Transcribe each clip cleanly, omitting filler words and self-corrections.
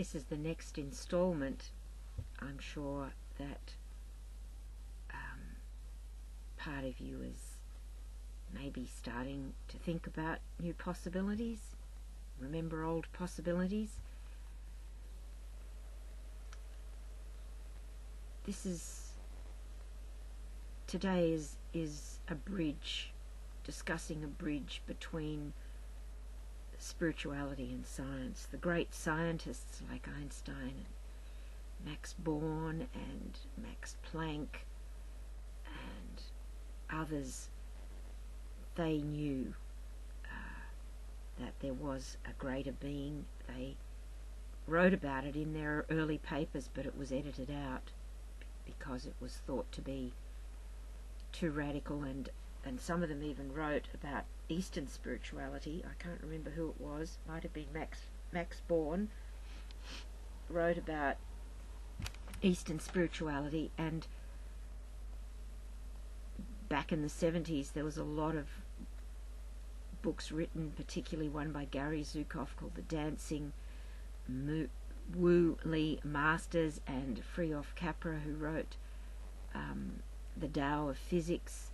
this is the next installment, I'm sure that part of you is maybe starting to think about new possibilities, remember old possibilities. Today is a bridge, discussing a bridge between spirituality and science. The great scientists like Einstein and Max Born and Max Planck and others, they knew that there was a greater being. They wrote about it in their early papers, but it was edited out because it was thought to be too radical, and some of them even wrote about Eastern spirituality. I can't remember who it was. Might have been Max Born wrote about Eastern spirituality, and back in the 70s there was a lot of books written, particularly one by Gary Zukav called The Dancing Wu Li Masters, and Friof Capra, who wrote The Tao of Physics,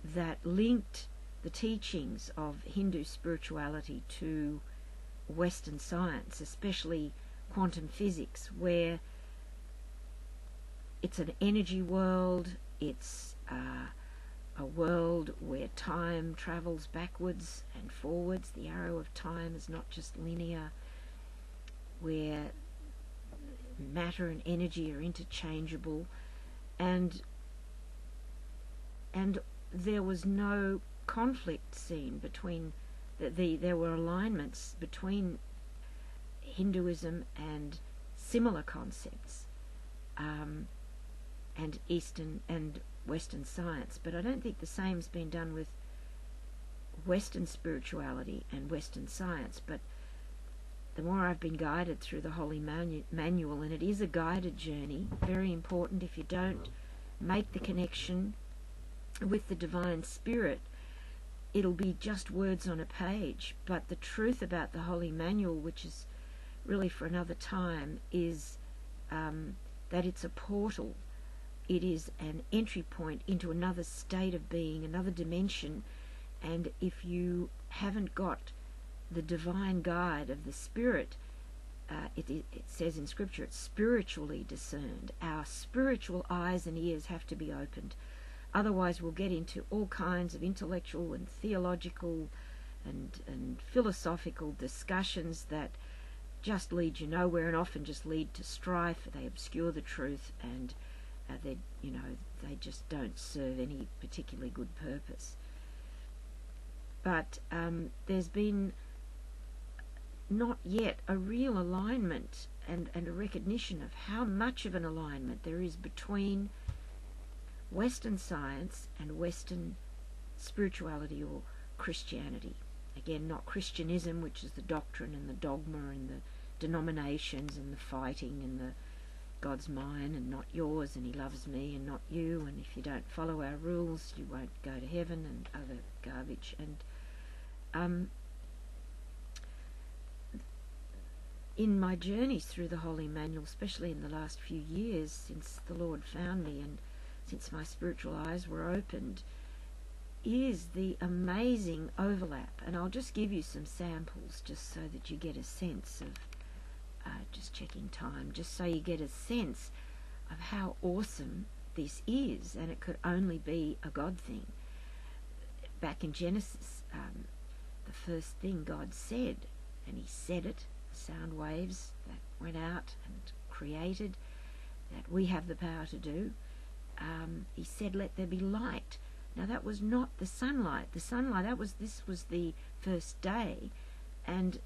that linked the teachings of Hindu spirituality to Western science, especially quantum physics, where it's an energy world, it's a world where time travels backwards and forwards. The arrow of time is not just linear, where matter and energy are interchangeable, and there was no conflict seen between there were alignments between Hinduism and similar concepts, and Eastern and Western science. But I don't think the same's been done with Western spirituality and Western science. But the more I've been guided through the Holy Manual, and it is a guided journey, very important. If you don't make the connection with the Divine Spirit, it'll be just words on a page. But the truth about the Holy Manual, which is really for another time, is that it's a portal. It is an entry point into another state of being, another dimension. And if you haven't got the divine guide of the Spirit, it says in Scripture, it's spiritually discerned. Our spiritual eyes and ears have to be opened. Otherwise we'll get into all kinds of intellectual and theological and philosophical discussions that just lead you nowhere, and often just lead to strife. They obscure the truth, and they just don't serve any particularly good purpose. But there's been not yet a real alignment and a recognition of how much of an alignment there is between Western science and Western spirituality or Christianity. Again, not Christianism, which is the doctrine and the dogma and the denominations and the fighting and the God's mine and not yours, and he loves me and not you, and if you don't follow our rules you won't go to heaven, and other garbage. And in my journeys through the Holy Manual, especially in the last few years since the Lord found me and since my spiritual eyes were opened, is the amazing overlap. And I'll just give you some samples just so that you get a sense of, just checking time, just so you get a sense of how awesome this is, and it could only be a God thing. Back in Genesis, the first thing God said, and he said it, sound waves that went out and created, that we have the power to do. He said, let there be light. Now that was not the sunlight. The sunlight, this was the first day, and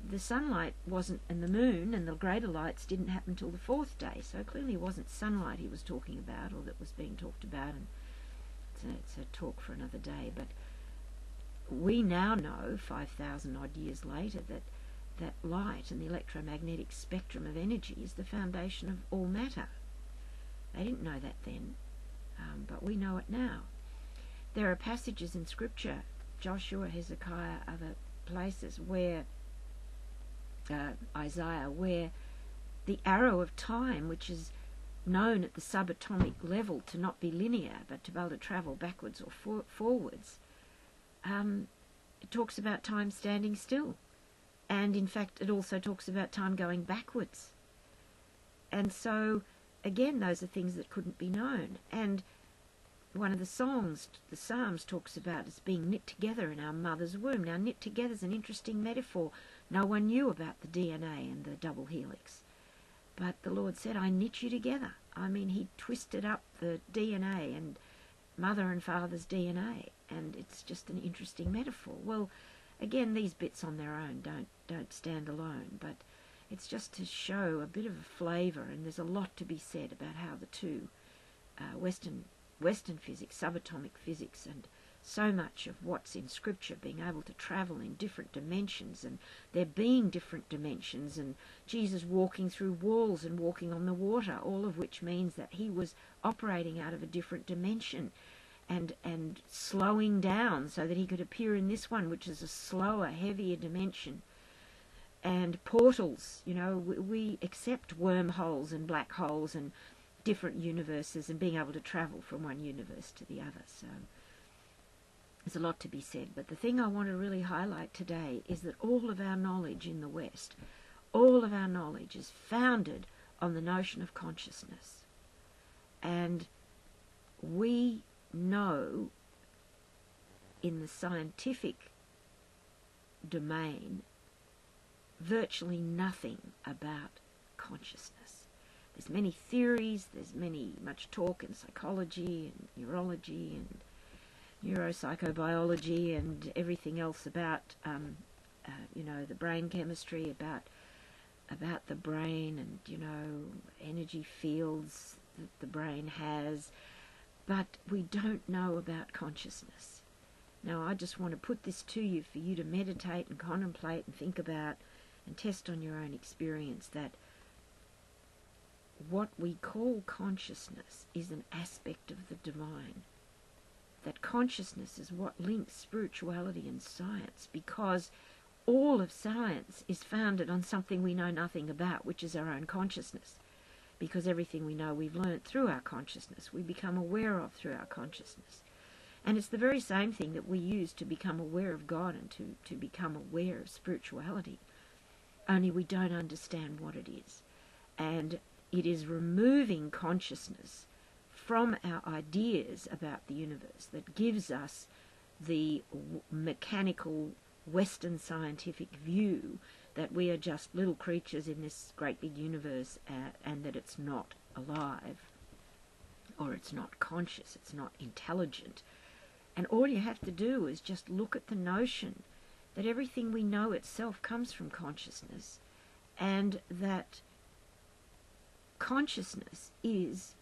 the sunlight wasn't, and the moon and the greater lights didn't happen till the fourth day. So clearly it wasn't sunlight he was talking about, or that was being talked about, and it's a talk for another day. But we now know, 5,000 odd years later, that light and the electromagnetic spectrum of energy is the foundation of all matter. They didn't know that then, but we know it now. There are passages in Scripture, Joshua, Hezekiah, other places, where Isaiah, where the arrow of time, which is known at the subatomic level to not be linear, but to be able to travel backwards or forwards, it talks about time standing still. And in fact, it also talks about time going backwards. And so, again, those are things that couldn't be known. And one of the songs, the Psalms, talks about us being knit together in our mother's womb. Now, knit together is an interesting metaphor. No one knew about the DNA and the double helix. But the Lord said, I knit you together. I mean, he twisted up the DNA and mother and father's DNA. And it's just an interesting metaphor. Well, again, these bits on their own don't stand alone. But it's just to show a bit of a flavour. And there's a lot to be said about how the two, Western physics, subatomic physics, and so much of what's in Scripture being able to travel in different dimensions, and there being different dimensions, and Jesus walking through walls and walking on the water, all of which means that he was operating out of a different dimension and slowing down so that he could appear in this one, which is a slower, heavier dimension. And portals, you know, we accept wormholes and black holes and different universes and being able to travel from one universe to the other. So there's a lot to be said. But the thing I want to really highlight today is that all of our knowledge in the West, all of our knowledge is founded on the notion of consciousness. And we know in the scientific domain virtually nothing about consciousness. There's many theories, there's much talk in psychology and neurology and neuropsychobiology and everything else about, the brain chemistry, about the brain and, energy fields that the brain has, but we don't know about consciousness. Now, I just want to put this to you for you to meditate and contemplate and think about and test on your own experience, that what we call consciousness is an aspect of the divine. That consciousness is what links spirituality and science, because all of science is founded on something we know nothing about, which is our own consciousness. Because everything we know we've learnt through our consciousness, we become aware of through our consciousness. And it's the very same thing that we use to become aware of God and to become aware of spirituality. Only we don't understand what it is. And it is removing consciousness from our ideas about the universe that gives us the mechanical Western scientific view that we are just little creatures in this great big universe, and that it's not alive, or it's not conscious, it's not intelligent. And all you have to do is just look at the notion that everything we know itself comes from consciousness, and that consciousness is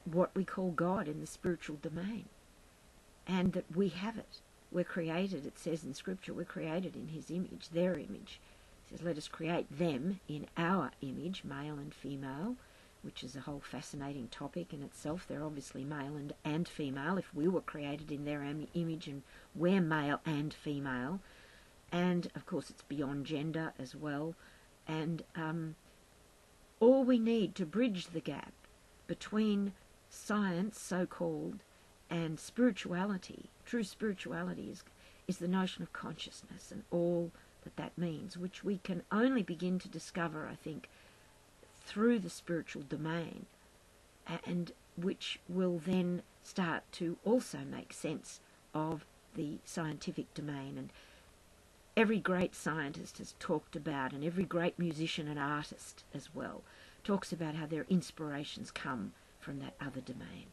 what we call God in the spiritual domain, and that we have it. We're created, it says in Scripture, we're created in his image, their image. It says, let us create them in our image, male and female, which is a whole fascinating topic in itself. They're obviously male and female if we were created in their image, and we're male and female. And, of course, it's beyond gender as well. And all we need to bridge the gap between science, so-called, and spirituality, true spirituality, is the notion of consciousness and all that means, which we can only begin to discover, I think, through the spiritual domain, and which will then start to also make sense of the scientific domain. And every great scientist has talked about, and every great musician and artist as well, talks about how their inspirations come from that other domain.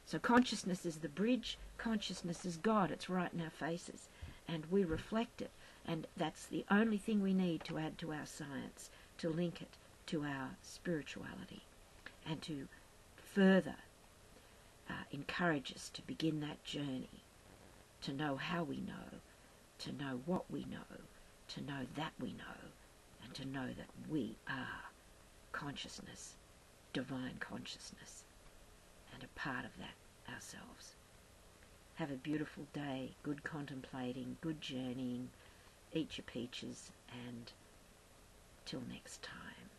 So consciousness is the bridge, consciousness is God, it's right in our faces, and we reflect it, and that's the only thing we need to add to our science, to link it to our spirituality, and to further encourage us to begin that journey, to know how we know, to know what we know, to know that we know, and to know that we are consciousness, divine consciousness, and a part of that ourselves. Have a beautiful day, good contemplating, good journeying, eat your peaches, and till next time.